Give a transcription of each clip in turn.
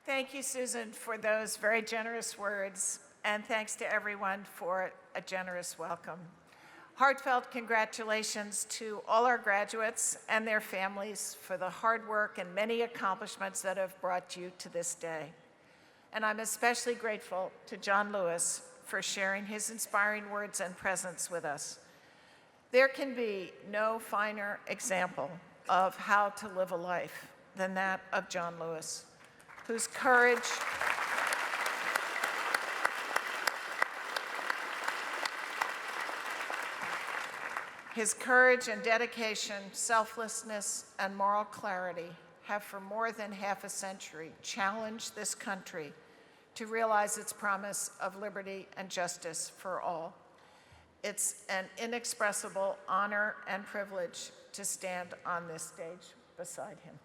Thank you, Susan, for those very generous words, and thanks to everyone for a generous welcome. Heartfelt congratulations to all our graduates and their families for the hard work and many accomplishments that have brought you to this day. And I'm especially grateful to John Lewis for sharing his inspiring words and presence with us. There can be no finer example of how to live a life than that of John Lewis, whose courage and dedication, selflessness, and moral clarity have for more than half a century challenged this country to realize its promise of liberty and justice for all. It's an inexpressible honor and privilege to stand on this stage beside him.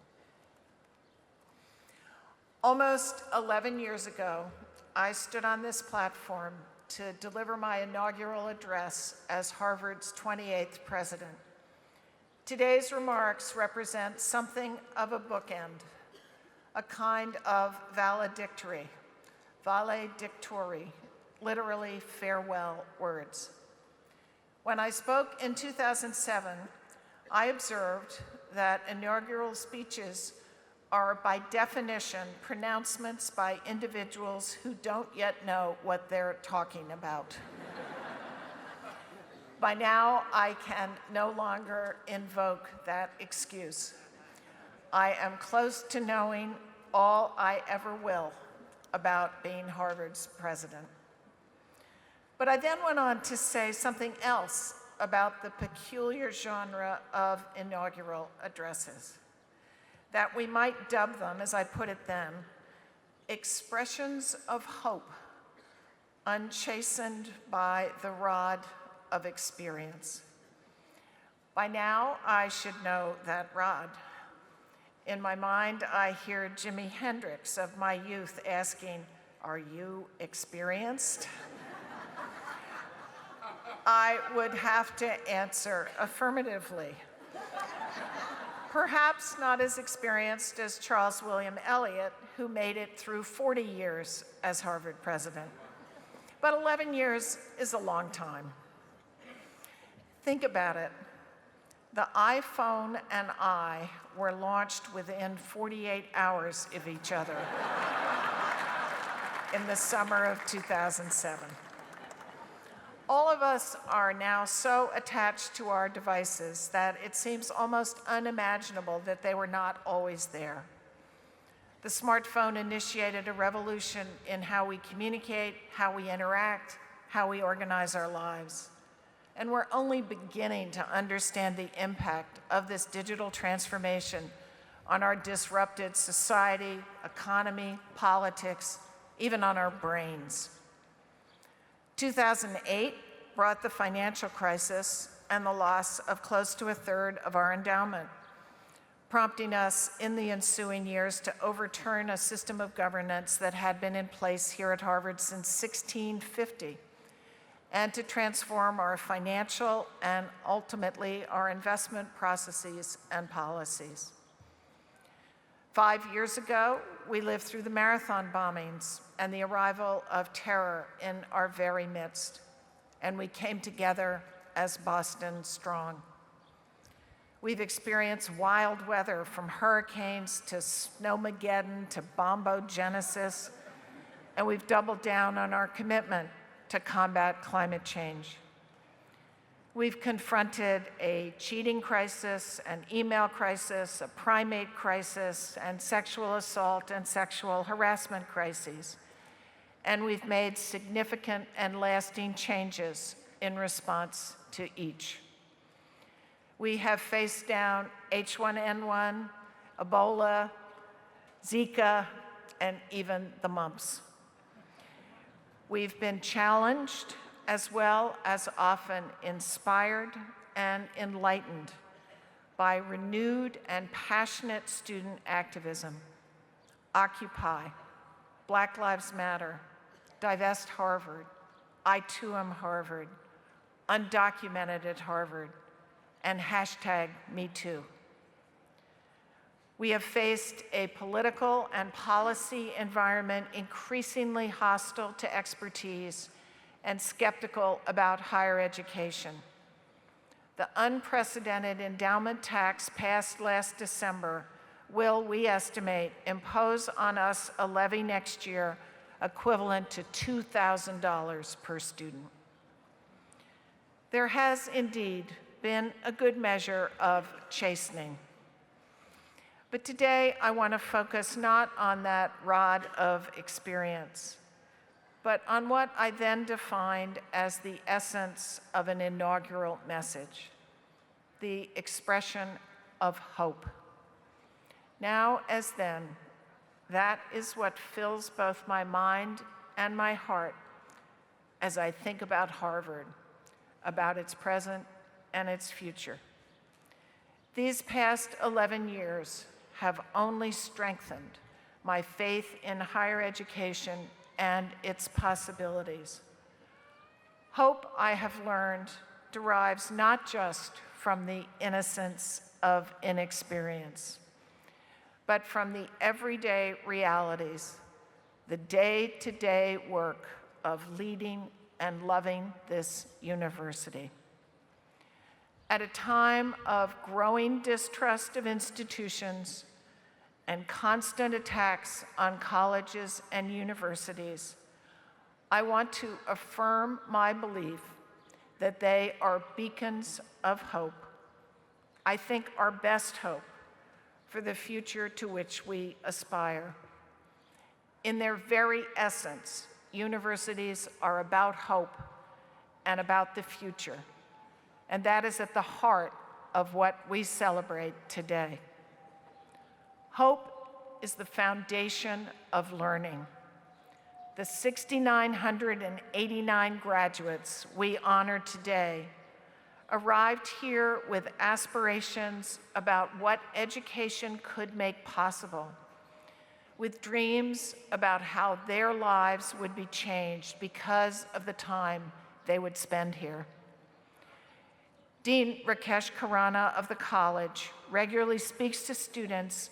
Almost 11 years ago, I stood on this platform to deliver my inaugural address as Harvard's 28th president. Today's remarks represent something of a bookend, a kind of valedictory, literally farewell words. When I spoke in 2007, I observed that inaugural speeches are by definition pronouncements by individuals who don't yet know what they're talking about. By now, I can no longer invoke that excuse. I am close to knowing all I ever will about being Harvard's president. But I then went on to say something else about the peculiar genre of inaugural addresses, that we might dub them, as I put it then, expressions of hope, unchastened by the rod of experience. By now, I should know that rod. In my mind, I hear Jimi Hendrix of my youth asking, "Are you experienced?" I would have to answer affirmatively. Perhaps not as experienced as Charles William Eliot, who made it through 40 years as Harvard president. But 11 years is a long time. Think about it. The iPhone and I were launched within 48 hours of each other in the summer of 2007. All of us are now so attached to our devices that it seems almost unimaginable that they were not always there. The smartphone initiated a revolution in how we communicate, how we interact, how we organize our lives. And we're only beginning to understand the impact of this digital transformation on our disrupted society, economy, politics, even on our brains. 2008 brought the financial crisis and the loss of close to a third of our endowment, prompting us in the ensuing years to overturn a system of governance that had been in place here at Harvard since 1650, and to transform our financial and ultimately our investment processes and policies. 5 years ago, we lived through the marathon bombings and the arrival of terror in our very midst, and we came together as Boston Strong. We've experienced wild weather, from hurricanes to snowmageddon to bombogenesis, and we've doubled down on our commitment to combat climate change. We've confronted a cheating crisis, an email crisis, a primate crisis, and sexual assault and sexual harassment crises. And we've made significant and lasting changes in response to each. We have faced down H1N1, Ebola, Zika, and even the mumps. We've been challenged, as well as often inspired and enlightened by renewed and passionate student activism. Occupy, Black Lives Matter, Divest Harvard, I Too Am Harvard, Undocumented at Harvard, and #MeToo. We have faced a political and policy environment increasingly hostile to expertise and skeptical about higher education. The unprecedented endowment tax passed last December will, we estimate, impose on us a levy next year equivalent to $2,000 per student. There has indeed been a good measure of chastening. But today I want to focus not on that rod of experience, but on what I then defined as the essence of an inaugural message, the expression of hope. Now as then, that is what fills both my mind and my heart as I think about Harvard, about its present and its future. These past 11 years have only strengthened my faith in higher education and its possibilities. Hope, I have learned, derives not just from the innocence of inexperience, but from the everyday realities, the day-to-day work of leading and loving this university. At a time of growing distrust of institutions and constant attacks on colleges and universities, I want to affirm my belief that they are beacons of hope. I think our best hope for the future to which we aspire. In their very essence, universities are about hope and about the future, and that is at the heart of what we celebrate today. Hope is the foundation of learning. The 6,989 graduates we honor today arrived here with aspirations about what education could make possible, with dreams about how their lives would be changed because of the time they would spend here. Dean Rakesh Khurana of the college regularly speaks to students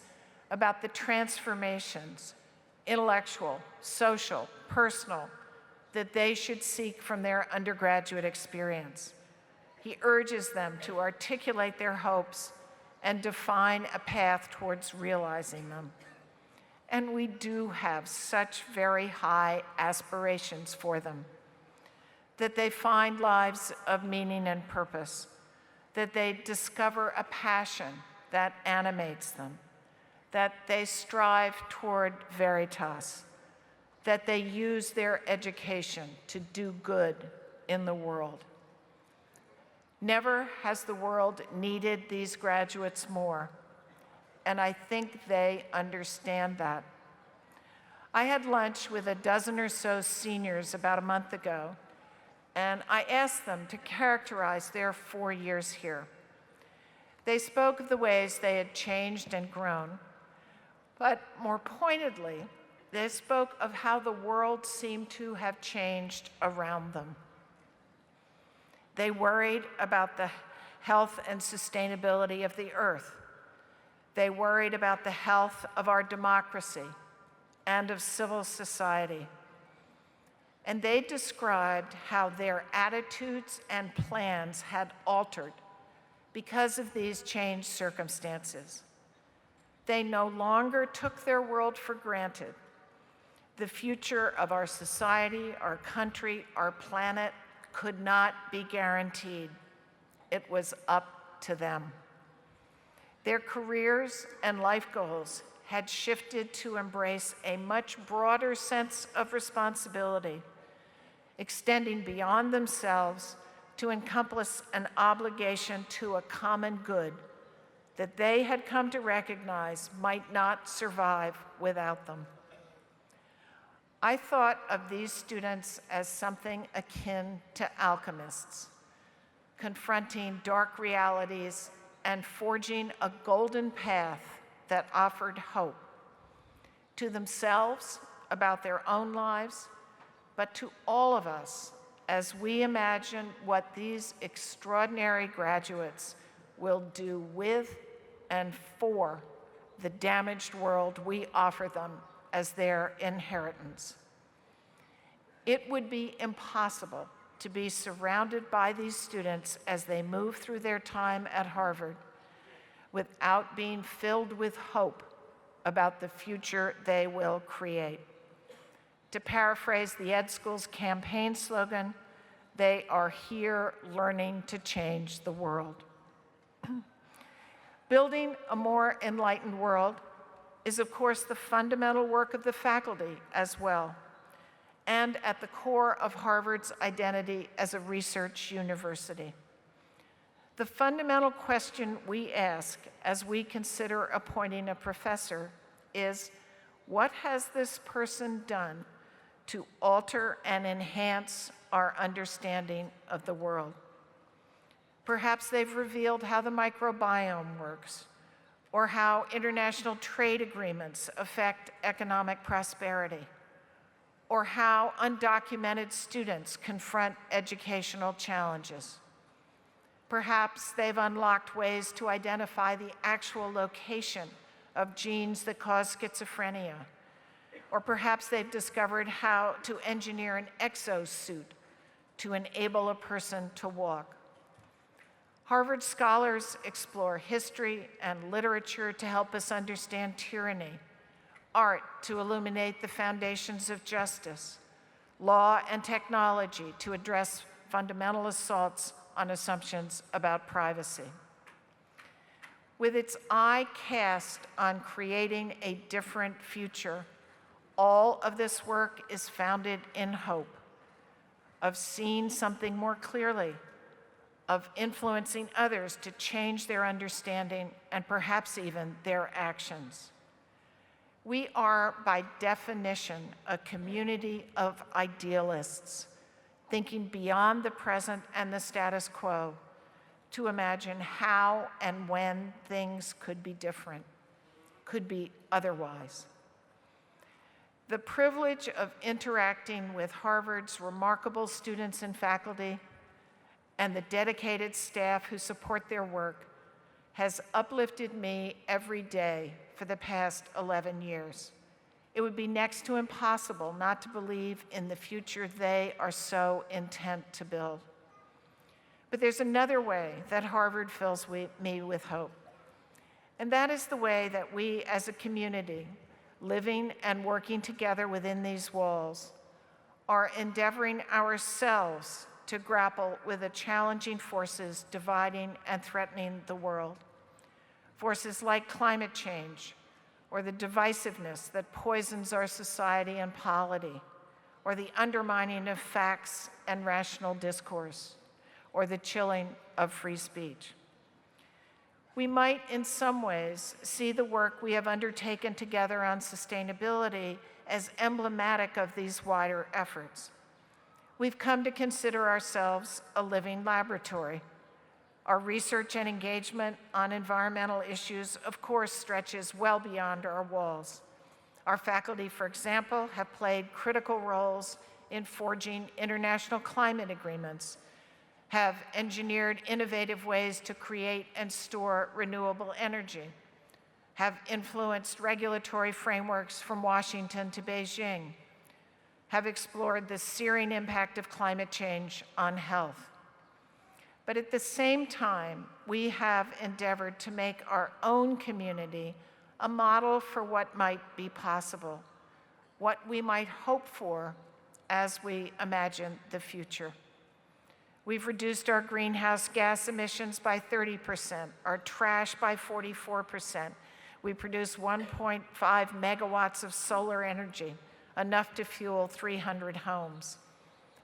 about the transformations, intellectual, social, personal, that they should seek from their undergraduate experience. He urges them to articulate their hopes and define a path towards realizing them. And we do have such very high aspirations for them, that they find lives of meaning and purpose, that they discover a passion that animates them, that they strive toward veritas, that they use their education to do good in the world. Never has the world needed these graduates more, and I think they understand that. I had lunch with a dozen or so seniors about a month ago, and I asked them to characterize their 4 years here. They spoke of the ways they had changed and grown, but more pointedly, they spoke of how the world seemed to have changed around them. They worried about the health and sustainability of the earth. They worried about the health of our democracy and of civil society. And they described how their attitudes and plans had altered because of these changed circumstances. They no longer took their world for granted. The future of our society, our country, our planet could not be guaranteed. It was up to them. Their careers and life goals had shifted to embrace a much broader sense of responsibility, extending beyond themselves to encompass an obligation to a common good that they had come to recognize might not survive without them. I thought of these students as something akin to alchemists, confronting dark realities and forging a golden path that offered hope to themselves about their own lives, but to all of us as we imagine what these extraordinary graduates will do with and for the damaged world we offer them as their inheritance. It would be impossible to be surrounded by these students as they move through their time at Harvard without being filled with hope about the future they will create. To paraphrase the Ed School's campaign slogan, they are here learning to change the world. Building a more enlightened world is, of course, the fundamental work of the faculty as well, and at the core of Harvard's identity as a research university. The fundamental question we ask as we consider appointing a professor is, what has this person done to alter and enhance our understanding of the world? Perhaps they've revealed how the microbiome works, or how international trade agreements affect economic prosperity, or how undocumented students confront educational challenges. Perhaps they've unlocked ways to identify the actual location of genes that cause schizophrenia, or perhaps they've discovered how to engineer an exosuit to enable a person to walk. Harvard scholars explore history and literature to help us understand tyranny, art to illuminate the foundations of justice, law and technology to address fundamental assaults on assumptions about privacy. With its eye cast on creating a different future, all of this work is founded in hope of seeing something more clearly, of influencing others to change their understanding and perhaps even their actions. We are, by definition, a community of idealists, thinking beyond the present and the status quo to imagine how and when things could be different, could be otherwise. The privilege of interacting with Harvard's remarkable students and faculty and the dedicated staff who support their work has uplifted me every day for the past 11 years. It would be next to impossible not to believe in the future they are so intent to build. But there's another way that Harvard fills me with hope, and that is the way that we as a community, living and working together within these walls, are endeavoring ourselves to grapple with the challenging forces dividing and threatening the world. Forces like climate change, or the divisiveness that poisons our society and polity, or the undermining of facts and rational discourse, or the chilling of free speech. We might, in some ways, see the work we have undertaken together on sustainability as emblematic of these wider efforts. We've come to consider ourselves a living laboratory. Our research and engagement on environmental issues, of course, stretches well beyond our walls. Our faculty, for example, have played critical roles in forging international climate agreements, have engineered innovative ways to create and store renewable energy, have influenced regulatory frameworks from Washington to Beijing, have explored the searing impact of climate change on health. But at the same time, we have endeavored to make our own community a model for what might be possible, what we might hope for as we imagine the future. We've reduced our greenhouse gas emissions by 30%, our trash by 44%. We produce 1.5 megawatts of solar energy, enough to fuel 300 homes.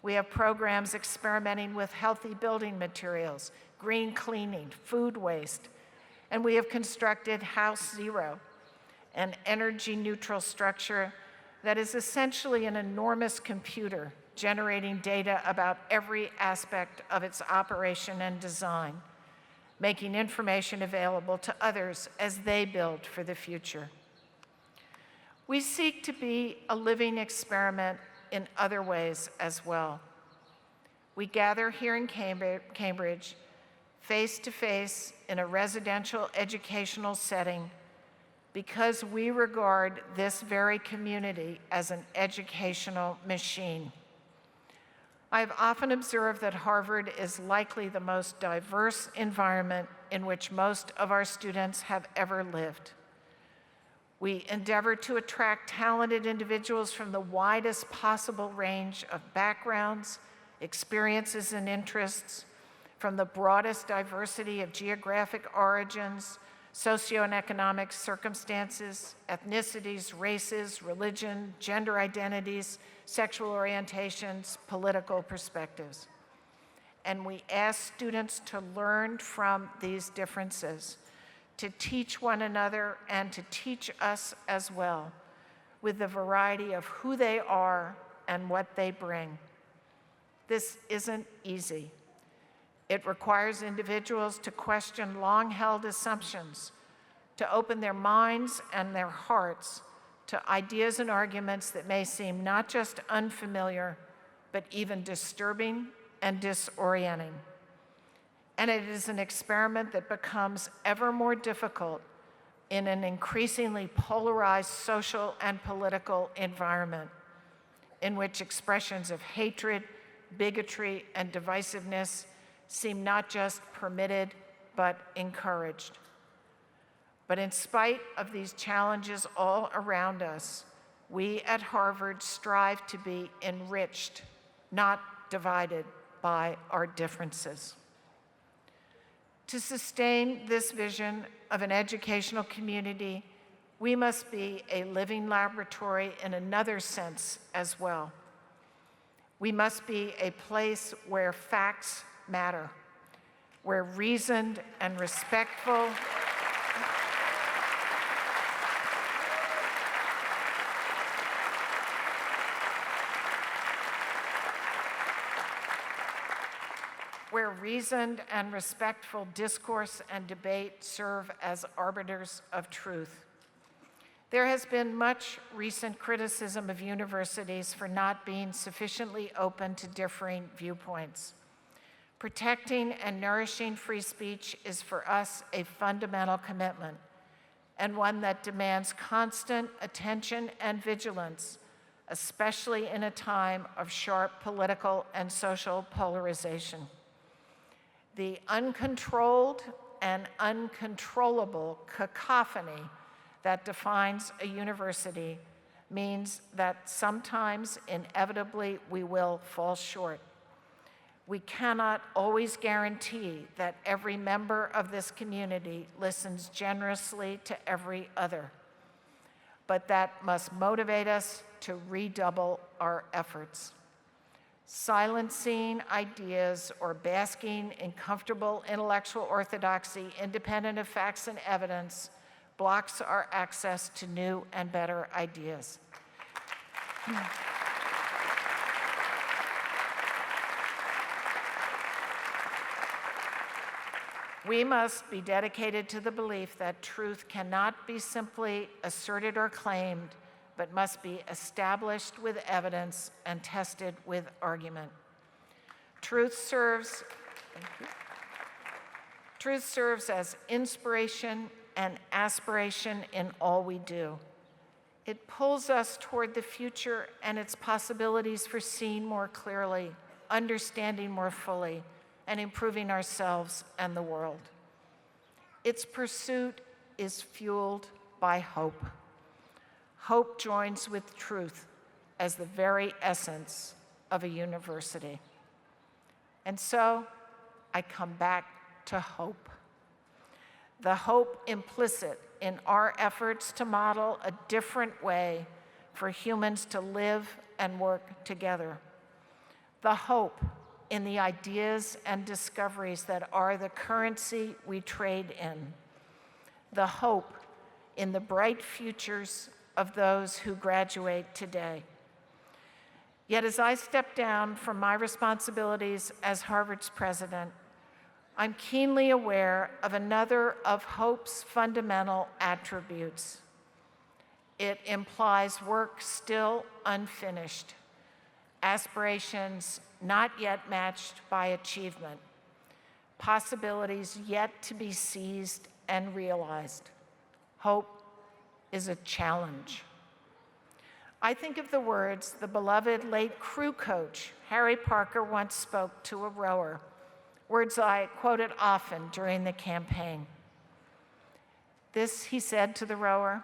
We have programs experimenting with healthy building materials, green cleaning, food waste, and we have constructed House Zero, an energy-neutral structure that is essentially an enormous computer generating data about every aspect of its operation and design, making information available to others as they build for the future. We seek to be a living experiment in other ways as well. We gather here in Cambridge, face to face in a residential educational setting, because we regard this very community as an educational machine. I've often observed that Harvard is likely the most diverse environment in which most of our students have ever lived. We endeavor to attract talented individuals from the widest possible range of backgrounds, experiences, and interests, from the broadest diversity of geographic origins, socioeconomic circumstances, ethnicities, races, religion, gender identities, sexual orientations, political perspectives. And we ask students to learn from these differences, to teach one another and to teach us as well, with the variety of who they are and what they bring. This isn't easy. It requires individuals to question long-held assumptions, to open their minds and their hearts to ideas and arguments that may seem not just unfamiliar, but even disturbing and disorienting. And it is an experiment that becomes ever more difficult in an increasingly polarized social and political environment in which expressions of hatred, bigotry, and divisiveness seem not just permitted, but encouraged. But in spite of these challenges all around us, we at Harvard strive to be enriched, not divided by our differences. To sustain this vision of an educational community, we must be a living laboratory in another sense as well. We must be a place where facts matter, where reasoned and respectful discourse and debate serve as arbiters of truth. There has been much recent criticism of universities for not being sufficiently open to differing viewpoints. Protecting and nourishing free speech is for us a fundamental commitment, and one that demands constant attention and vigilance, especially in a time of sharp political and social polarization. The uncontrolled and uncontrollable cacophony that defines a university means that sometimes, inevitably, we will fall short. We cannot always guarantee that every member of this community listens generously to every other, but that must motivate us to redouble our efforts. Silencing ideas or basking in comfortable intellectual orthodoxy, independent of facts and evidence, blocks our access to new and better ideas. We must be dedicated to the belief that truth cannot be simply asserted or claimed, but must be established with evidence and tested with argument. Truth serves as inspiration and aspiration in all we do. It pulls us toward the future and its possibilities for seeing more clearly, understanding more fully, and improving ourselves and the world. Its pursuit is fueled by hope. Hope joins with truth as the very essence of a university. And so I come back to hope. The hope implicit in our efforts to model a different way for humans to live and work together. The hope in the ideas and discoveries that are the currency we trade in. The hope in the bright futures of those who graduate today. Yet as I step down from my responsibilities as Harvard's president, I'm keenly aware of another of hope's fundamental attributes. It implies work still unfinished, aspirations not yet matched by achievement, possibilities yet to be seized and realized. Hope is a challenge. I think of the words the beloved late crew coach Harry Parker once spoke to a rower, words I quoted often during the campaign. This, he said to the rower,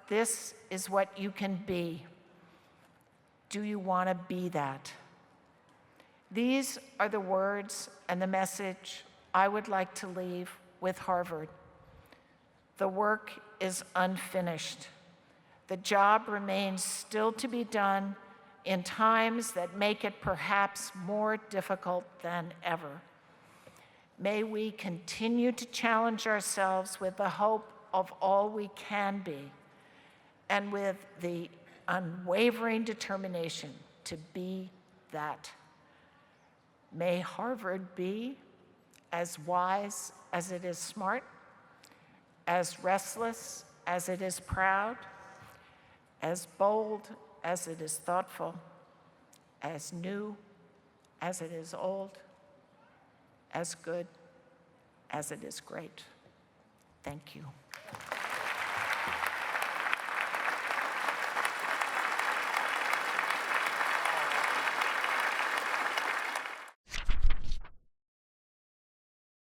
this is what you can be. Do you want to be that? These are the words and the message I would like to leave with Harvard. The work is unfinished. The job remains still to be done in times that make it perhaps more difficult than ever. May we continue to challenge ourselves with the hope of all we can be and with the unwavering determination to be that. May Harvard be as wise as it is smart, as restless as it is proud, as bold as it is thoughtful, as new as it is old, as good as it is great. Thank you.